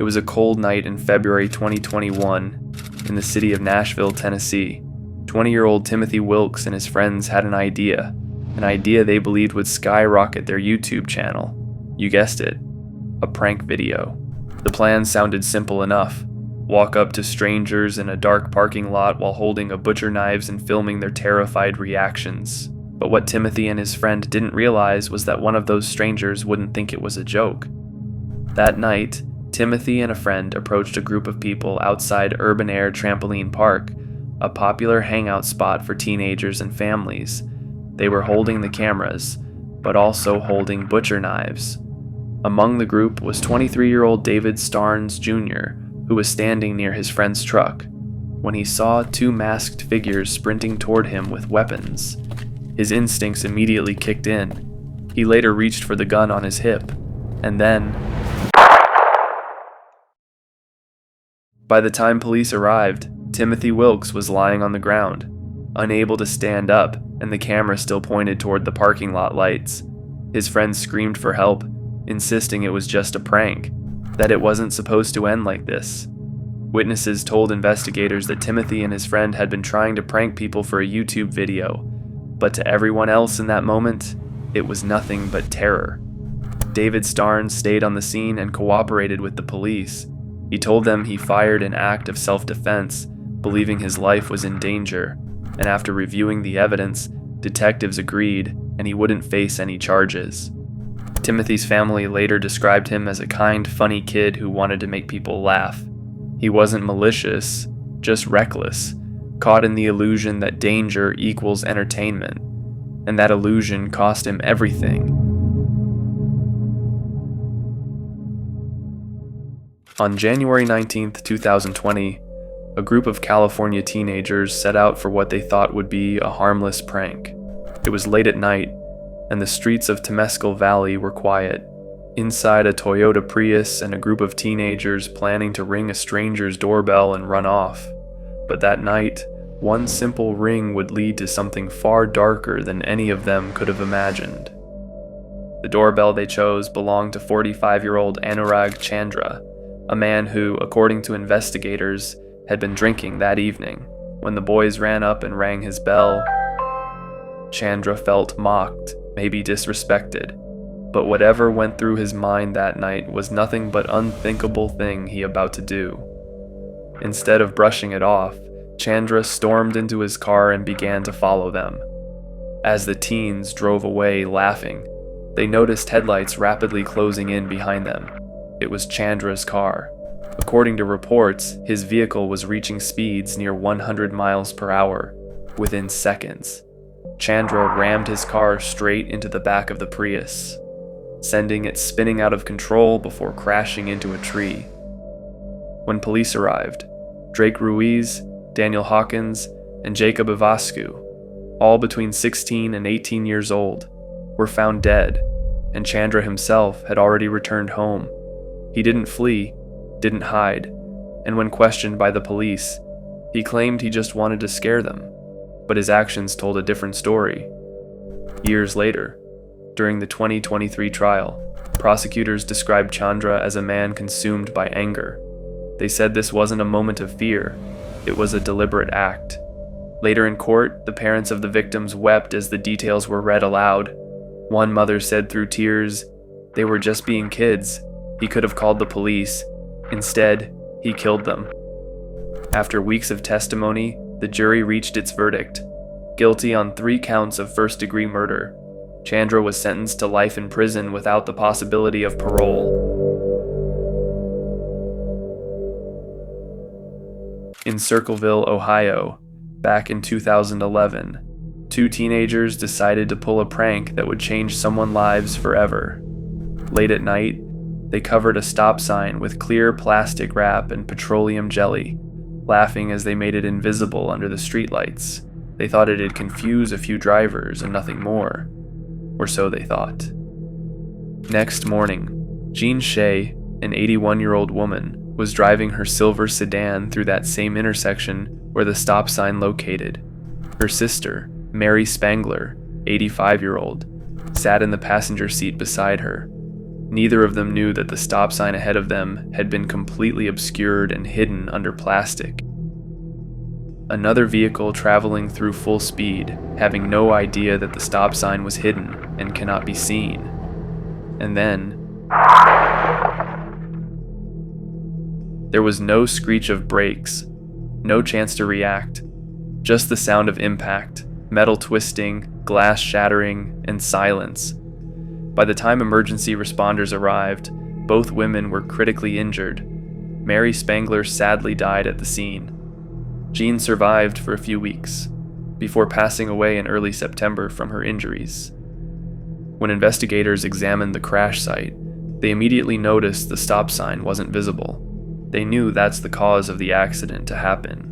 It was a cold night in February 2021 in the city of Nashville, Tennessee. 20-year-old Timothy Wilkes and his friends had an idea they believed would skyrocket their YouTube channel. You guessed it, a prank video. The plan sounded simple enough. Walk up to strangers in a dark parking lot while holding a butcher knives and filming their terrified reactions. But what Timothy and his friend didn't realize was that one of those strangers wouldn't think it was a joke. That night, Timothy and a friend approached a group of people outside Urban Air Trampoline Park, a popular hangout spot for teenagers and families. They were holding the cameras, but also holding butcher knives. Among the group was 23-year-old David Starnes Jr., who was standing near his friend's truck, when he saw two masked figures sprinting toward him with weapons. His instincts immediately kicked in. He later reached for the gun on his hip, and then... By the time police arrived, Timothy Wilkes was lying on the ground, unable to stand up, and the camera still pointed toward the parking lot lights. His friends screamed for help, insisting it was just a prank, that it wasn't supposed to end like this. Witnesses told investigators that Timothy and his friend had been trying to prank people for a YouTube video, but to everyone else in that moment, it was nothing but terror. David Starnes stayed on the scene and cooperated with the police. He told them he fired an act of self-defense, believing his life was in danger, and after reviewing the evidence, detectives agreed and he wouldn't face any charges. Timothy's family later described him as a kind, funny kid who wanted to make people laugh. He wasn't malicious, just reckless, caught in the illusion that danger equals entertainment, and that illusion cost him everything. On January 19, 2020, a group of California teenagers set out for what they thought would be a harmless prank. It was late at night, and the streets of Temescal Valley were quiet. Inside a Toyota Prius and a group of teenagers planning to ring a stranger's doorbell and run off. But that night, one simple ring would lead to something far darker than any of them could have imagined. The doorbell they chose belonged to 45-year-old Anurag Chandra, a man who, according to investigators, had been drinking that evening. When the boys ran up and rang his bell, Chandra felt mocked, maybe disrespected. But whatever went through his mind that night was nothing but unthinkable thing he about to do. Instead of brushing it off, Chandra stormed into his car and began to follow them. As the teens drove away laughing, they noticed headlights rapidly closing in behind them. It was Chandra's car. According to reports, his vehicle was reaching speeds near 100 miles per hour within seconds. Chandra rammed his car straight into the back of the Prius, sending it spinning out of control before crashing into a tree. When police arrived, Drake Ruiz, Daniel Hawkins, and Jacob Ivascu, all between 16 and 18 years old, were found dead, and Chandra himself had already returned home. He didn't flee, didn't hide, and when questioned by the police, he claimed he just wanted to scare them, but his actions told a different story. Years later, during the 2023 trial, prosecutors described Chandra as a man consumed by anger. They said this wasn't a moment of fear, it was a deliberate act. Later in court, the parents of the victims wept as the details were read aloud. One mother said through tears, "They were just being kids. He could have called the police. Instead, he killed them." After weeks of testimony, the jury reached its verdict. Guilty on 3 counts of first-degree murder, Chandra was sentenced to life in prison without the possibility of parole. In Circleville, Ohio, back in 2011, 2 teenagers decided to pull a prank that would change someone's lives forever. Late at night, they covered a stop sign with clear plastic wrap and petroleum jelly, laughing as they made it invisible under the streetlights. They thought it'd confuse a few drivers and nothing more. Or so they thought. Next morning, Jean Shea, an 81-year-old woman, was driving her silver sedan through that same intersection where the stop sign located. Her sister, Mary Spangler, 85-year-old, sat in the passenger seat beside her. Neither of them knew that the stop sign ahead of them had been completely obscured and hidden under plastic. Another vehicle traveling through full speed, having no idea that the stop sign was hidden and cannot be seen. And then, there was no screech of brakes, no chance to react, just the sound of impact, metal twisting, glass shattering, and silence. By the time emergency responders arrived, both women were critically injured. Mary Spangler sadly died at the scene. Jean survived for a few weeks, before passing away in early September from her injuries. When investigators examined the crash site, they immediately noticed the stop sign wasn't visible. They knew that's the cause of the accident to happen.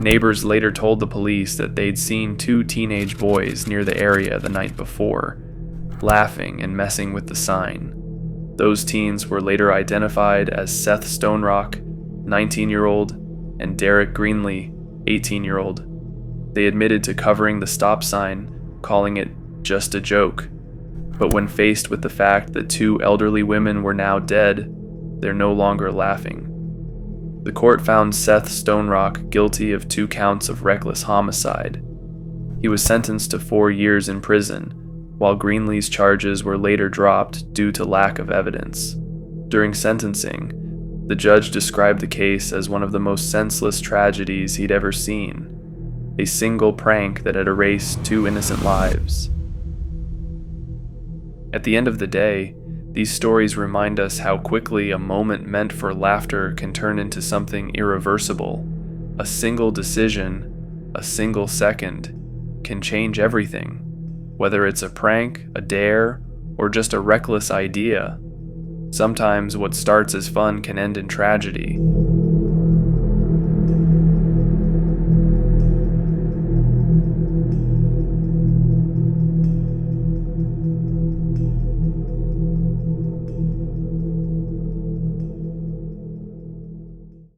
Neighbors later told the police that they'd seen two teenage boys near the area the night before, laughing and messing with the sign. Those teens were later identified as Seth Stonerock, 19-year-old, and Derek Greenlee, 18-year-old. They admitted to covering the stop sign, calling it just a joke. But when faced with the fact that two elderly women were now dead, they're no longer laughing. The court found Seth Stonerock guilty of 2 counts of reckless homicide. He was sentenced to 4 years in prison, while Greenlee's charges were later dropped due to lack of evidence. During sentencing, the judge described the case as one of the most senseless tragedies he'd ever seen, a single prank that had erased 2 innocent lives. At the end of the day, these stories remind us how quickly a moment meant for laughter can turn into something irreversible. A single decision, a single second, can change everything, whether it's a prank, a dare, or just a reckless idea. Sometimes what starts as fun can end in tragedy.